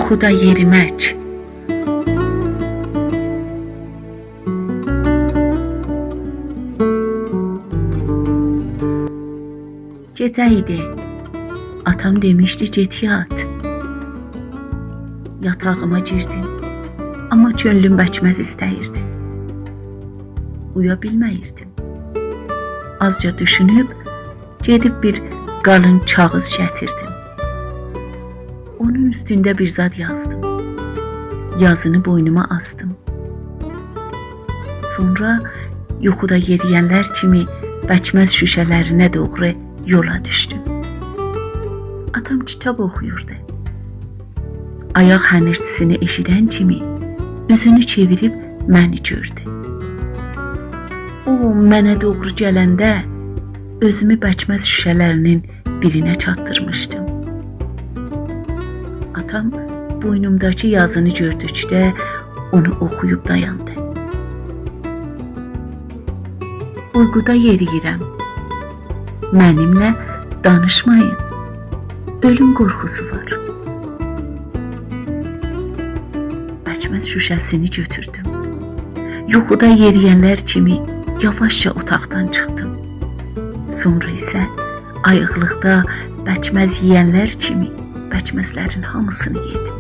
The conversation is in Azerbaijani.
yuxuda yerimək. Gecə idi. Atam demişdi get yat. Yatağıma girdim. Amma könlüm bəkməz istəyirdi. Uya bilməyirdim. Azca düşünüb, gedib bir qalın kağız gətirdim. Onun üstündə bir zad yazdım. Yazını boynuma astım. Sonra yuxuda yeriyənlər kimi bəkməz şüşələrinə doğru yola düşdüm. Atam kitab oxuyurdu. Ayaq hənirtisini eşidən kimi üzünü çevirib məni gördü. O mənə doğru gələndə özümü bəkməz şüşələrinin birinə çatdırmışdım. Atam boynumdakı yazını gördükdə onu oxuyub dayandı. Uyquda yeriyirəm. Mənimlə danışmayın. Ölüm qorxusu var. Bəkməz şüşəsini götürdüm. Yuxuda yeriyənlər kimi yavaşca otaqdan çıxdım. Sonra isə ayıqlıqda bəkməz yeyənlər kimi bəkməzlərin hamısını yedim.